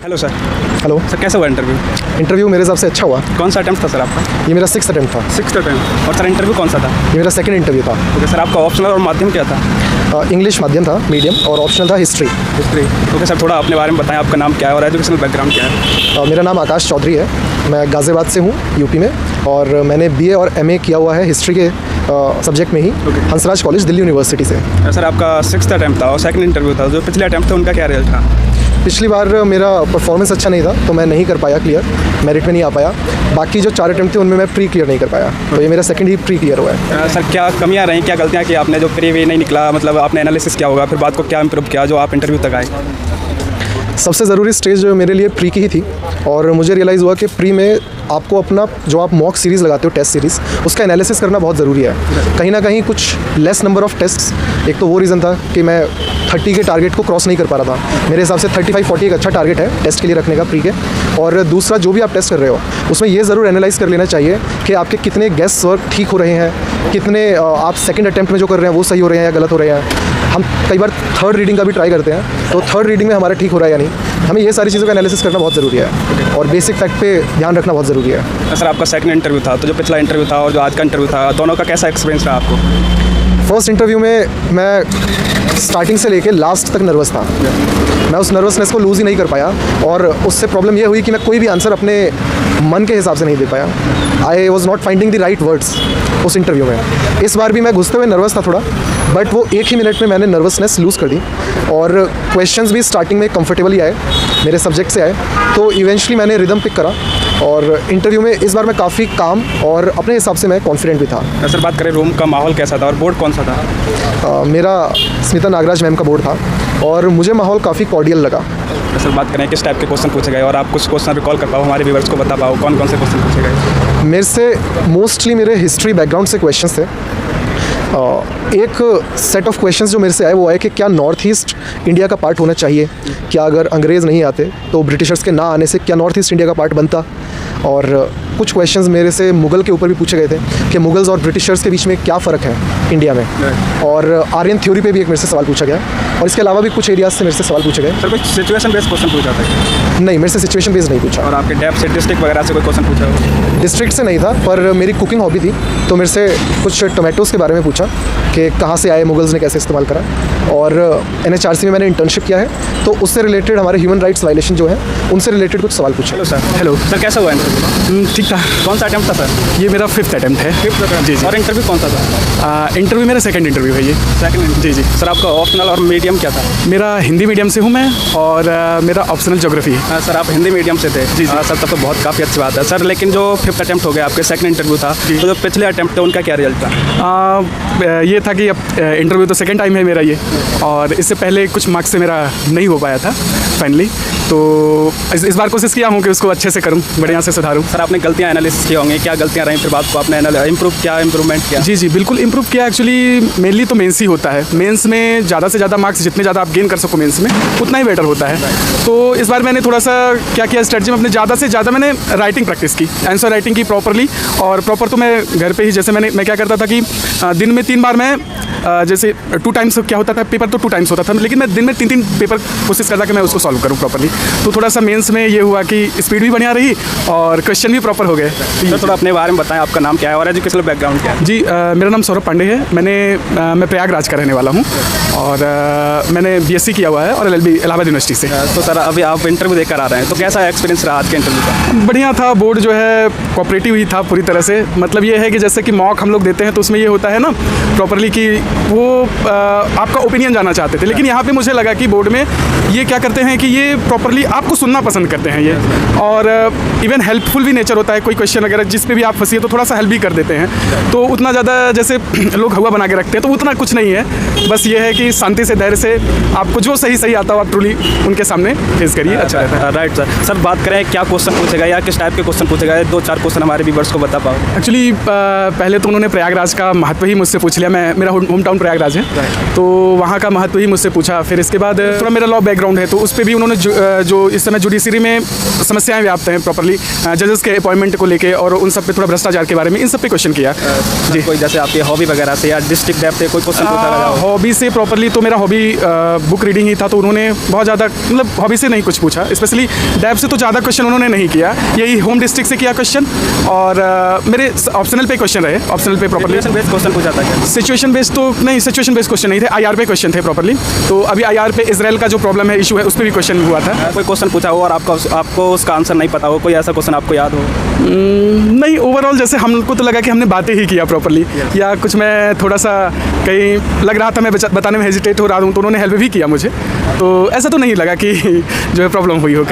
Hello sir. Hello sir, कैसा हुआ interview? Interview मेरे हिसाब से अच्छा हुआ। कौन सा अटेम्प्ट था सर आपका? ये मेरा 6th अटेम्प्ट था। 6th attempt. और सर इंटरव्यू कौन सा था? ये मेरा 2nd इंटरव्यू था। ओके सर, आपका ऑप्शनल और माध्यम क्या था? इंग्लिश माध्यम था, मीडियम, और ऑप्शनल था हिस्ट्री। हिस्ट्री। ओके सर, थोड़ा अपने बारे में बताएं, आपका नाम क्या है और एजुकेशनल बैकग्राउंड क्या है? मेरा नाम आकाश चौधरी है। मैं गाज़ियाबाद से हूँ, यूपी में, और मैंने BA और MA किया हुआ है हिस्ट्री के सब्जेक्ट में ही, हंसराज कॉलेज, दिल्ली यूनिवर्सिटी से। सर, आपका 6th अटेम्प्ट था और 2nd इंटरव्यू था। जो पिछले अटेम्प्ट थे उनका क्या रिजल्ट था? पिछली बार मेरा परफॉर्मेंस अच्छा नहीं था, तो मैं नहीं कर पाया क्लियर, मेरिट में नहीं आ पाया। बाकी जो 4 अटेम्प्ट थे उनमें मैं प्री क्लियर नहीं कर पाया, तो ये मेरा 2nd ही प्री क्लियर हुआ है। सर, क्या कमियां रहीं, क्या गलतियां की आपने जो प्री वे नहीं निकला? मतलब आपने एनालिसिस क्या होगा, फिर बात को क्या इम्प्रूव किया जो आप इंटरव्यू तक आए? सबसे ज़रूरी स्टेज मेरे लिए प्री की ही थी, और मुझे रियलाइज़ हुआ कि प्री में आपको अपना जो आप मॉक सीरीज़ लगाते हो, टेस्ट सीरीज़, उसका एनालिसिस करना बहुत ज़रूरी है। कहीं ना कहीं कुछ लेस नंबर ऑफ टेस्ट्स, एक तो वो रीज़न था कि मैं 30 के टारगेट को क्रॉस नहीं कर पा रहा था। मेरे हिसाब से 35-40 एक अच्छा टारगेट है टेस्ट के लिए रखने का प्री के। और दूसरा, जो भी आप टेस्ट कर रहे हो उसमें ये ज़रूर एनालाइज़ कर लेना चाहिए कि आपके कितने गेस वर्क ठीक हो रहे हैं, कितने आप 2nd अटेम्प्ट में जो कर रहे हैं वो सही हो रहे हैं या गलत हो रहे हैं। हम कई बार 3rd रीडिंग का भी ट्राई करते हैं, तो 3rd रीडिंग में हमारा ठीक हो रहा है या नहीं। हमें ये सारी चीज़ों का एनालिसिस करना बहुत ज़रूरी है, और बेसिक फैक्ट पे ध्यान रखना बहुत ज़रूरी है। सर, आपका 2nd इंटरव्यू था, तो जो पिछला इंटरव्यू था और जो आज का इंटरव्यू था, दोनों का कैसा एक्सपीरियंस रहा आपको? फर्स्ट इंटरव्यू में मैं स्टार्टिंग से लेके लास्ट तक नर्वस था। मैं उस नर्वसनेस को लूज़ ही नहीं कर पाया, और उससे प्रॉब्लम ये हुई कि मैं कोई भी आंसर अपने मन के हिसाब से नहीं दे पाया। I was not finding the right words उस इंटरव्यू में। इस बार भी मैं घुसते हुए नर्वस था थोड़ा, बट वो 1 ही मिनट में मैंने नर्वसनेस लूज़ कर दी, और क्वेश्चंस भी स्टार्टिंग में कंफर्टेबली आए, मेरे सब्जेक्ट से आए, तो इवेंचुअली मैंने रिदम पिक करा, और इंटरव्यू में इस बार मैं काफ़ी काम और अपने हिसाब से मैं कॉन्फिडेंट भी था। सर, बात करें रूम का माहौल कैसा था और बोर्ड कौन सा था? मेरा स्मिता नागराज मैम का बोर्ड था, और मुझे माहौल काफ़ी कॉर्डियल लगा। सर, बात करें किस टाइप के क्वेश्चन पूछे गए और आप कुछ क्वेश्चन रिकॉल कर पाओ, हमारे व्यूअर्स को बता पाओ कौन कौन से क्वेश्चन पूछे गए? मेरे से मोस्टली मेरे हिस्ट्री बैकग्राउंड से क्वेश्चंस थे। एक सेट ऑफ क्वेश्चंस जो मेरे से आए वो आए कि क्या नॉर्थ ईस्ट इंडिया का पार्ट होना चाहिए, क्या अगर अंग्रेज़ नहीं आते तो ब्रिटिशर्स के ना आने से क्या नॉर्थ ईस्ट इंडिया का पार्ट बनता। और कुछ क्वेश्चंस मेरे से मुग़ल के ऊपर भी पूछे गए थे कि मुग़ल्स और ब्रिटिशर्स के बीच में क्या फ़र्क है इंडिया में, और आर्यन थ्योरी पे भी एक मेरे से सवाल पूछा गया, और इसके अलावा भी कुछ एरियाज से मेरे से सवाल पूछे गए। सर, कुछ सिचुएशन बेस्ड क्वेश्चन पूछा था? नहीं, मेरे से सिचुएशन बेस्ड नहीं पूछा। और आपके डेप से डिस्ट्रिक्ट वगैरह से कोई क्वेश्चन पूछा हो? डिस्ट्रिक्ट से नहीं था, पर मेरी कुकिंग हॉबी थी, तो मेरे से कुछ टोमेटोज़ के बारे में पूछा कि कहाँ से आए, मुगल्स ने कैसे इस्तेमाल करा। और NHRC में मैंने इंटर्नशिप किया है, तो उससे रिलेटेड हमारे ह्यूमन राइट्स वायलेशन जो है उनसे रिलेटेड कुछ सवाल पूछे। Hello sir. हेलो सर, कैसा हुआ इंटरव्यू? ठीक था। कौन सा अटेम्प्ट था सर? ये मेरा 5th अटेम्प्ट है। 5th attempt. जी जी। और इंटरव्यू कौन सा था? इंटरव्यू मेरा 2nd इंटरव्यू है ये। 2nd। जी जी। सर, आपका ऑप्शनल और मीडियम क्या था? मेरा हिंदी मीडियम से हूँ मैं, और मेरा ऑप्शनल ज्योग्राफी। सर, आप हिंदी मीडियम से थे? जी। सर, तब तो बहुत काफ़ी अच्छी बात है सर। लेकिन जो 5th अटेम्प्ट हो गया, आपके 2nd इंटरव्यू था, तो जो पिछले अटेम्प्ट थे उनका क्या रिजल्ट था? ये था कि अब इंटरव्यू तो 2nd टाइम है मेरा ये, और इससे पहले कुछ मार्क्स से मेरा नहीं हो पाया था फाइनली, तो इस बार कोशिश किया हूँ कि उसको अच्छे से करूँ, बढ़िया से सुधारूँ। सर, आपने गलतियाँ एनालिसिस की होंगी, क्या गलतियाँ रहीं, फिर बात को आपने इम्प्रूव किया, इम्प्रूवमेंट किया? जी जी, बिल्कुल इम्प्रूव किया। एक्चुअली मेनली तो मेंस ही होता है, मेंस में ज़्यादा से ज़्यादा मार्क्स जितने ज़्यादा आप गेन कर सको मेंस में, उतना ही बेटर होता है। तो इस बार मैंने थोड़ा सा क्या किया, स्ट्रेटजी में अपने ज़्यादा से ज़्यादा मैंने राइटिंग प्रैक्टिस की, आंसर राइटिंग की प्रॉपरली। और प्रॉपर तो मैं घर पे ही, जैसे मैं क्या करता था कि दिन में 3 बार मैं जैसे 2 टाइम्स क्या होता था, पेपर तो 2 टाइम्स होता था, लेकिन मैं दिन में 3 पेपर कोशिश करता कि मैं उसको सॉल्व करूँ प्रॉपरली। तो थोड़ा सा मेंस में ये हुआ कि स्पीड भी बढ़िया रही और क्वेश्चन भी प्रॉपर हो गए। तो थोड़ा अपने बारे में बताएं, आपका नाम क्या है और एजुकेशनल बैकग्राउंड क्या है? जी, मेरा नाम सौरभ पांडे है। मैं प्रयागराज का रहने वाला हूँ, और मैंने BSc किया हुआ है और LLB इलाहाबाद यूनिवर्सिटी से। तो सर, अभी आप इंटरव्यू देकर आ रहे हैं, तो कैसा एक्सपीरियंस रहा आज के इंटरव्यू का? बढ़िया था। बोर्ड जो है कोऑपरेटिव ही था पूरी तरह से। मतलब ये है कि जैसे कि मॉक हम लोग देते हैं तो उसमें ये होता है ना प्रॉपरली कि वो आपका ओपिनियन जानना चाहते थे, लेकिन यहाँ पे मुझे लगा कि बोर्ड में ये क्या करते हैं कि ये प्रॉपरली आपको सुनना पसंद करते हैं ये, और इवन हेल्पफुल भी नेचर होता है। कोई क्वेश्चन अगर जिस पे भी आप फंसी है तो थोड़ा सा हेल्प भी कर देते हैं। तो उतना ज़्यादा जैसे लोग हवा बना के रखते हैं तो उतना कुछ नहीं है। बस ये है कि शांति से, धैर्य से, आपको जो सही आता हो आप ट्रूली उनके सामने फेस करिए, अच्छा रहता है। Right sir. सर, बात करें क्या क्वेश्चन पूछे गए या किस टाइप के क्वेश्चन पूछे गए, 2-4 क्वेश्चन हमारे व्यूअर्स को बता पाओ। एक्चुअली पहले तो उन्होंने प्रयागराज का महत्व ही मुझसे पूछ लिया। मेरा होम टाउन प्रयागराज है, तो वहाँ का महत्व ही मुझसे पूछा। फिर इसके बाद थोड़ा मेरा लॉ बैकग्राउंड है तो उस पर पे भी उन्होंने जो इस समय जुडिशरी में समस्याएं व्याप्त हैं प्रॉपरली जजेस के अपॉइंटमेंट को लेके और उन सब पे थोड़ा भ्रष्टाचार के बारे में इन सब पे क्वेश्चन किया। जी, कोई जैसे आपकी हॉबी वगैरह से या डिस्ट्रिक्ट डेप से कोई क्वेश्चन पूछा गया हो? हॉबी से प्रॉपरली तो मेरा हॉबी बुक रीडिंग ही था, तो उन्होंने बहुत ज़्यादा मतलब हॉबी से नहीं कुछ पूछा, स्पेशली डैब से तो ज़्यादा क्वेश्चन उन्होंने नहीं किया, यही होम डिस्ट्रिक्ट से किया क्वेश्चन और मेरे ऑप्शनल पे क्वेश्चन रहे, ऑप्शनल पे प्रॉपरली बेस्ड क्वेश्चन पूछा था क्या? सिचुएशन बेस्ड तो नहीं, सिचुएशन बेस्ड क्वेश्चन नहीं थे, आईआर पे क्वेश्चन थे प्रॉपरली। तो अभी आईआर पे इजराइल का जो प्रॉब्लम है, इशू है, उस पर भी क्वेश्चन हुआ था। कोई क्वेश्चन पूछा हो और आपको उसका आंसर नहीं पता हो, कोई ऐसा क्वेश्चन आपको याद हो? नहीं, ओवरऑल जैसे हमको तो लगा कि हमने बातें ही किया प्रॉपरली, या कुछ मैं थोड़ा सा कहीं लग रहा था मैं बताने में हेजिटेट हो रहा हूँ, तो उन्होंने हेल्प भी किया मुझे, तो ऐसा तो नहीं लगा कि जो है प्रॉब्लम हुई हो।